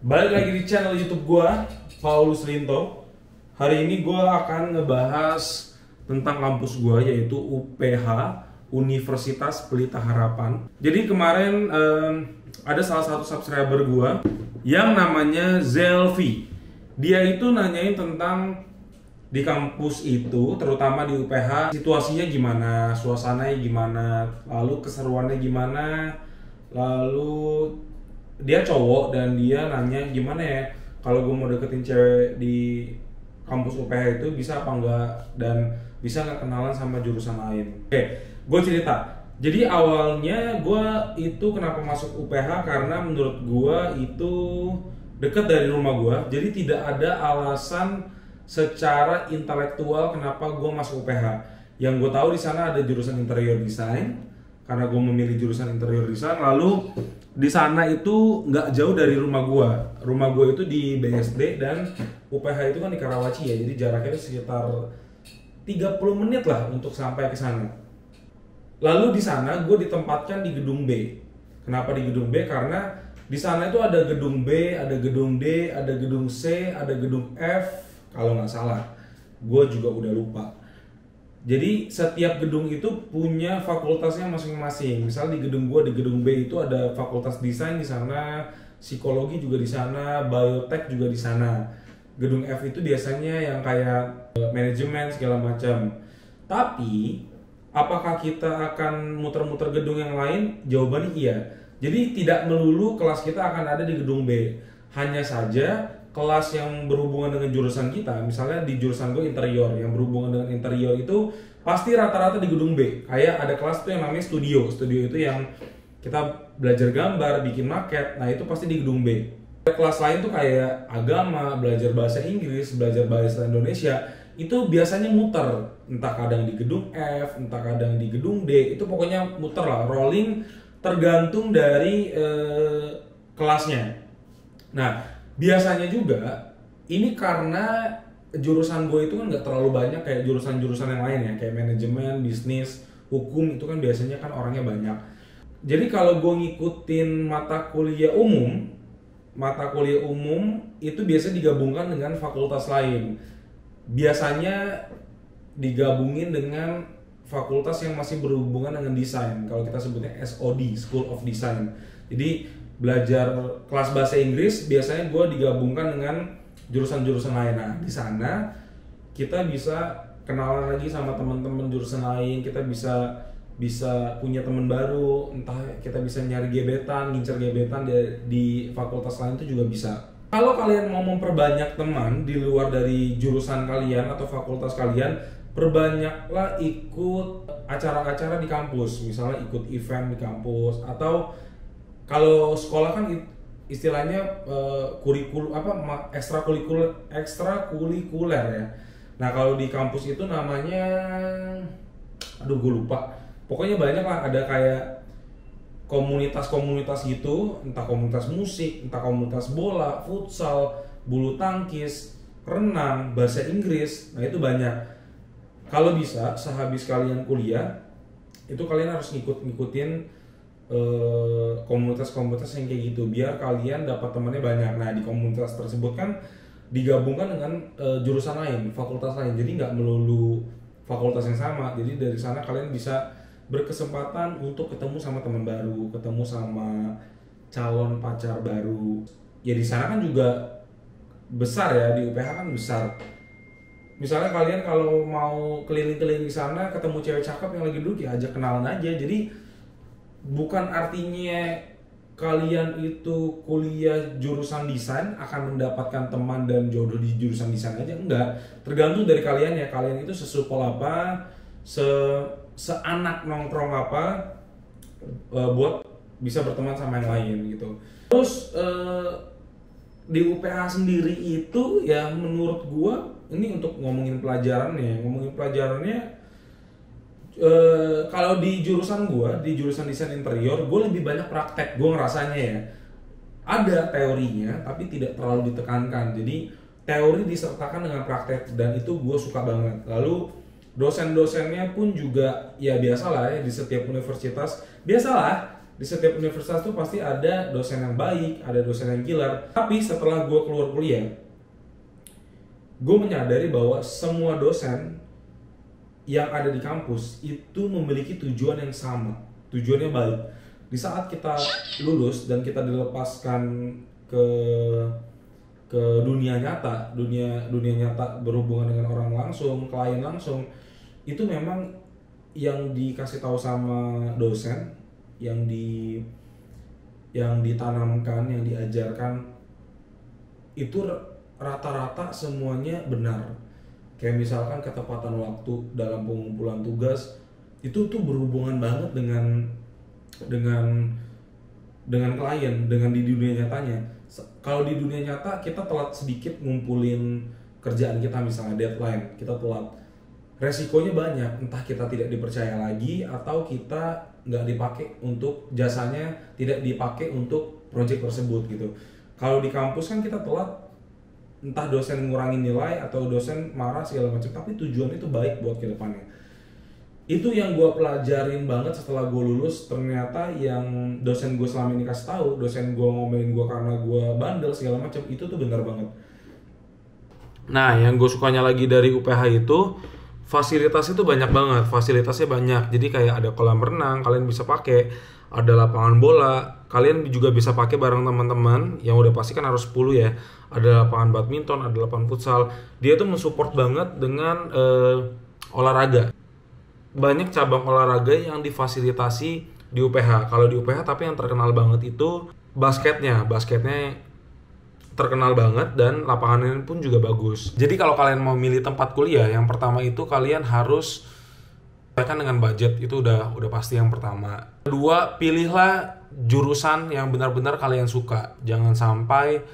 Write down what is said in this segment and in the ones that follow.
Balik lagi di channel YouTube gua, Paulus Rinto. Hari ini gua akan ngebahas tentang kampus gua, yaitu UPH, Universitas Pelita Harapan. Jadi kemarin ada salah satu subscriber gua yang namanya Zelvi. Dia itu nanyain tentang di kampus itu, terutama di UPH, situasinya gimana, suasananya gimana, lalu keseruannya gimana, lalu dia cowok dan dia nanya gimana ya kalau gue mau deketin cewek di kampus UPH itu bisa apa enggak dan bisa nggak kenalan sama jurusan lain. Oke, gue cerita. Jadi awalnya gue itu kenapa masuk UPH karena menurut gue itu dekat dari rumah gue, jadi tidak ada alasan secara intelektual kenapa gue masuk UPH. Yang gue tahu di sana ada jurusan interior design, karena gue memilih jurusan interior design. Lalu di sana itu nggak jauh dari rumah gue. Rumah gue itu di BSD dan UPH itu kan di Karawaci ya, jadi jaraknya itu sekitar 30 menit lah untuk sampai ke sana. Lalu di sana gue ditempatkan di gedung B. Kenapa di gedung B? Karena di sana itu ada gedung B, ada gedung D, ada gedung C, ada gedung F, kalau nggak salah. Gue juga udah lupa. Jadi setiap gedung itu punya fakultasnya masing-masing. Misal di gedung gua, di gedung B itu ada fakultas desain di sana, psikologi juga di sana, biotek juga di sana. Gedung F itu biasanya yang kayak manajemen segala macam. Tapi apakah kita akan muter-muter gedung yang lain? Jawabannya iya. Jadi tidak melulu kelas kita akan ada di gedung B. Hanya saja kelas yang berhubungan dengan jurusan kita, misalnya di jurusan gue interior, yang berhubungan dengan interior itu pasti rata-rata di gedung B. Kayak ada kelas tuh yang namanya studio. Studio itu yang kita belajar gambar, bikin maket, nah itu pasti di gedung B. Kelas lain tuh kayak agama, belajar bahasa Inggris, belajar bahasa Indonesia, itu biasanya muter, entah kadang di gedung F, entah kadang di gedung D, itu pokoknya muter lah, rolling tergantung dari kelasnya. Nah, biasanya juga ini karena jurusan gue itu kan nggak terlalu banyak kayak jurusan-jurusan yang lain ya, kayak manajemen, bisnis, hukum itu kan biasanya kan orangnya banyak. Jadi kalau gue ngikutin mata kuliah umum itu biasa digabungkan dengan fakultas lain. Biasanya digabungin dengan fakultas yang masih berhubungan dengan desain. Kalau kita sebutnya SOD, School of Design. Jadi belajar kelas bahasa Inggris biasanya gue digabungkan dengan jurusan-jurusan lain. Nah, di sana kita bisa kenalan lagi sama teman-teman jurusan lain, kita bisa punya teman baru, entah kita bisa nyari gebetan, ngincer gebetan di fakultas lain itu juga bisa. Kalau kalian mau memperbanyak teman di luar dari jurusan kalian atau fakultas kalian, perbanyaklah ikut acara-acara di kampus, misalnya ikut event di kampus, atau kalau sekolah kan istilahnya ekstrakurikuler ya. Nah, kalau di kampus itu namanya gue lupa. Pokoknya banyak lah, ada kayak komunitas-komunitas gitu, entah komunitas musik, entah komunitas bola, futsal, bulu tangkis, renang, bahasa Inggris. Nah, itu banyak. Kalau bisa sehabis kalian kuliah itu kalian harus ngikutin komunitas-komunitas yang kayak gitu biar kalian dapat temannya banyak. Nah, di komunitas tersebut kan digabungkan dengan jurusan lain, fakultas lain, jadi nggak melulu fakultas yang sama. Jadi dari sana kalian bisa berkesempatan untuk ketemu sama teman baru, ketemu sama calon pacar baru. Ya di sana kan juga besar ya, di UPH kan besar. Misalnya kalian kalau mau keliling-keliling di sana ketemu cewek cakep yang lagi duduk, ya ajak kenalan aja. Jadi bukan artinya kalian itu kuliah jurusan desain akan mendapatkan teman dan jodoh di jurusan desain aja, enggak. Tergantung dari kalian ya, kalian itu sesupel apa, seanak nongkrong apa, buat bisa berteman sama yang lain gitu. Terus di UPH sendiri itu ya menurut gua, ini untuk ngomongin pelajarannya, kalau di jurusan gue, di jurusan desain interior, gue lebih banyak praktek. Gue ngerasanya ya, ada teorinya tapi tidak terlalu ditekankan. Jadi teori disertakan dengan praktek, dan itu gue suka banget. Lalu dosen-dosennya pun juga ya biasalah ya, di setiap universitas biasalah Di setiap universitas tuh pasti ada dosen yang baik, ada dosen yang killer. Tapi setelah gue keluar kuliah, gue menyadari bahwa semua dosen yang ada di kampus itu memiliki tujuan yang sama, tujuannya baik. Di saat kita lulus dan kita dilepaskan ke dunia nyata, dunia nyata berhubungan dengan orang langsung, klien langsung, itu memang yang dikasih tahu sama dosen, yang ditanamkan, yang diajarkan itu rata-rata semuanya benar. Kayak misalkan ketepatan waktu dalam pengumpulan tugas itu tuh berhubungan banget dengan klien, dengan di dunia nyatanya. Kalau di dunia nyata kita telat sedikit ngumpulin kerjaan kita, misalnya deadline, kita telat, resikonya banyak, entah kita tidak dipercaya lagi atau kita nggak dipakai untuk jasanya, tidak dipakai untuk project tersebut gitu. Kalau di kampus kan kita telat, entah dosen ngurangin nilai atau dosen marah segala macam, tapi tujuan itu baik buat kedepannya. Itu yang gue pelajarin banget setelah gue lulus. Ternyata yang dosen gue selama ini kasih tahu, dosen gue ngomelin gue karena gue bandel segala macam, itu tuh benar banget. Nah, yang gue sukanya lagi dari UPH itu fasilitas itu banyak banget, fasilitasnya banyak. Jadi kayak ada kolam renang, kalian bisa pakai, ada lapangan bola, kalian juga bisa pakai bareng teman-teman, yang udah pasti kan harus 10 ya. Ada lapangan badminton, ada lapangan futsal. Dia tuh mensupport banget dengan olahraga. Banyak cabang olahraga yang difasilitasi di UPH. Kalau di UPH tapi yang terkenal banget itu basketnya terkenal banget, dan lapangannya pun juga bagus. Jadi kalau kalian mau milih tempat kuliah, yang pertama itu kalian harus sesuaikan dengan budget, itu udah pasti yang pertama. Kedua, pilihlah jurusan yang benar-benar kalian suka. Jangan sampai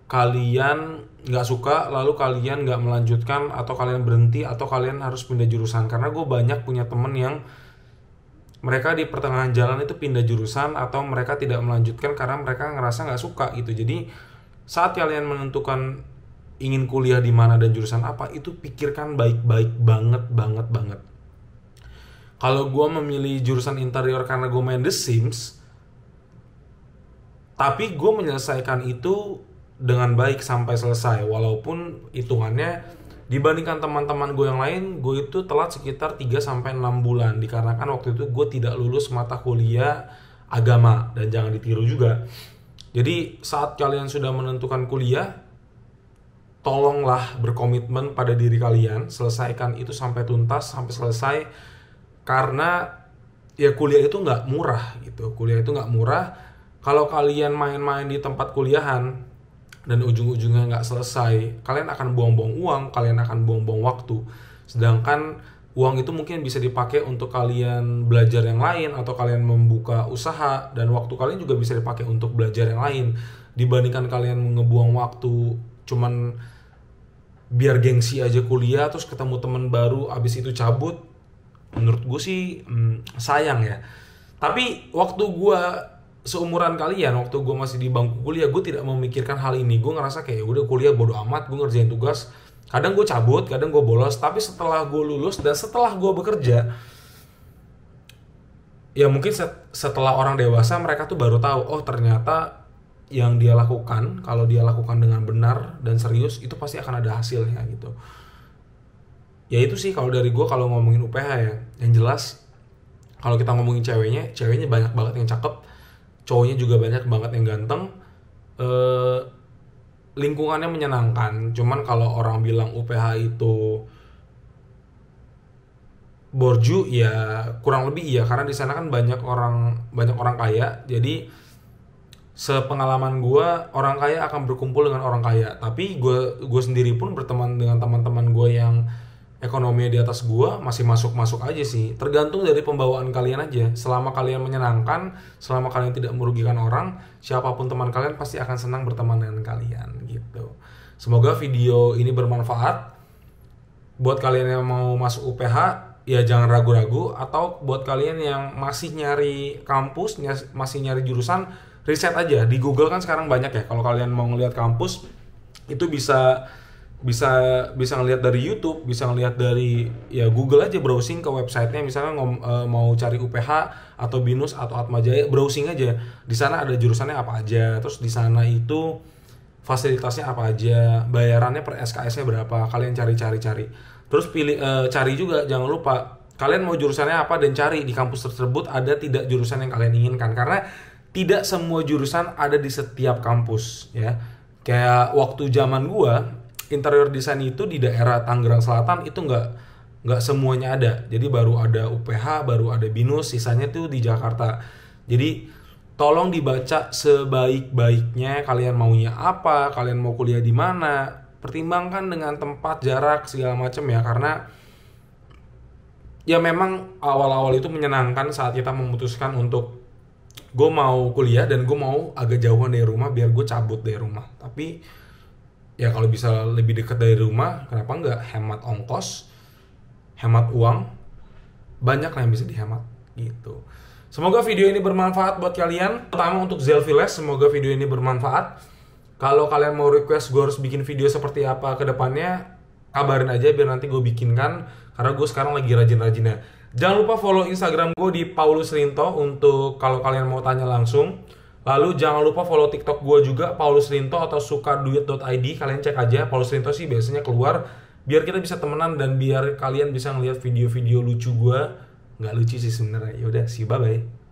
kalian nggak suka lalu kalian nggak melanjutkan, atau kalian berhenti, atau kalian harus pindah jurusan. Karena gue banyak punya temen yang mereka di pertengahan jalan itu pindah jurusan, atau mereka tidak melanjutkan karena mereka ngerasa nggak suka gitu. Jadi saat kalian menentukan ingin kuliah di mana dan jurusan apa, itu pikirkan baik-baik banget. Kalau gue memilih jurusan interior karena gue main The Sims, tapi gue menyelesaikan itu dengan baik sampai selesai, walaupun hitungannya dibandingkan teman-teman gue yang lain, gue itu telat sekitar 3-6 bulan, dikarenakan waktu itu gue tidak lulus mata kuliah agama, dan jangan ditiru juga. Jadi saat kalian sudah menentukan kuliah, tolonglah berkomitmen pada diri kalian, selesaikan itu sampai tuntas, sampai selesai, karena ya kuliah itu nggak murah gitu. Kuliah itu nggak murah. Kalau kalian main-main di tempat kuliahan dan ujung-ujungnya nggak selesai, kalian akan buang-buang uang, kalian akan buang-buang waktu. Sedangkan uang itu mungkin bisa dipakai untuk kalian belajar yang lain, atau kalian membuka usaha, dan waktu kalian juga bisa dipakai untuk belajar yang lain. Dibandingkan kalian ngebuang waktu cuman biar gengsi aja kuliah, terus ketemu teman baru, abis itu cabut, menurut gue sih sayang ya. Tapi waktu gue seumuran kalian, waktu gue masih di bangku kuliah, gue tidak memikirkan hal ini. Gue ngerasa kayak udah kuliah bodo amat, gue ngerjain tugas. Kadang gue cabut, kadang gue bolos. Tapi setelah gue lulus dan setelah gue bekerja, ya mungkin setelah orang dewasa, mereka tuh baru tahu, oh ternyata yang dia lakukan, kalau dia lakukan dengan benar dan serius, itu pasti akan ada hasilnya gitu. Ya itu sih kalau dari gue kalau ngomongin UPH ya. Yang jelas kalau kita ngomongin ceweknya banyak banget yang cakep, cowoknya juga banyak banget yang ganteng, lingkungannya menyenangkan. Cuman kalau orang bilang UPH itu borju, ya kurang lebih iya, karena di sana kan banyak orang kaya. Jadi sepengalaman gue, orang kaya akan berkumpul dengan orang kaya. Tapi gue sendiri pun berteman dengan teman-teman gue yang ekonomi di atas gua, masih masuk aja sih. Tergantung dari pembawaan kalian aja. Selama kalian menyenangkan, selama kalian tidak merugikan orang, siapapun teman kalian pasti akan senang berteman dengan kalian gitu. Semoga video ini bermanfaat. Buat kalian yang mau masuk UPH, ya jangan ragu-ragu. Atau buat kalian yang masih nyari kampus, masih nyari jurusan, riset aja. Di Google kan sekarang banyak ya. Kalau kalian mau ngeliat kampus, itu bisa bisa bisa ngelihat dari YouTube, bisa ngelihat dari ya Google aja, browsing ke websitenya, misalnya mau cari UPH atau BINUS atau Atmajaya, browsing aja. Di sana ada jurusannya apa aja, terus di sana itu fasilitasnya apa aja, bayarannya per SKS-nya berapa, kalian cari. Terus pilih cari juga, jangan lupa kalian mau jurusannya apa dan cari di kampus tersebut ada tidak jurusan yang kalian inginkan, karena tidak semua jurusan ada di setiap kampus ya. Kayak waktu zaman gua interior design itu di daerah Tangerang Selatan itu nggak semuanya ada. Jadi baru ada UPH, baru ada BINUS, sisanya tuh di Jakarta. Jadi tolong dibaca sebaik-baiknya, kalian maunya apa, kalian mau kuliah di mana, pertimbangkan dengan tempat, jarak, segala macam ya, karena ya memang awal-awal itu menyenangkan saat kita memutuskan untuk gue mau kuliah dan gue mau agak jauhan dari rumah biar gue cabut dari rumah. Tapi ya kalau bisa lebih dekat dari rumah, kenapa nggak? Hemat ongkos, hemat uang, banyak lah yang bisa dihemat gitu. Semoga video ini bermanfaat buat kalian, terutama untuk Zelfiles. Semoga video ini bermanfaat. Kalau kalian mau request gue harus bikin video seperti apa ke depannya, kabarin aja biar nanti gue bikinkan, karena gue sekarang lagi rajin-rajinnya. Jangan lupa follow Instagram gue di Paulus Rinto untuk kalau kalian mau tanya langsung. Lalu jangan lupa follow TikTok gue juga, Paulus Rinto atau sukaduit.id. Kalian cek aja, Paulus Rinto sih biasanya keluar. Biar kita bisa temenan dan biar kalian bisa ngeliat video-video lucu gue. Nggak lucu sih sebenarnya. Yaudah, see you, bye-bye.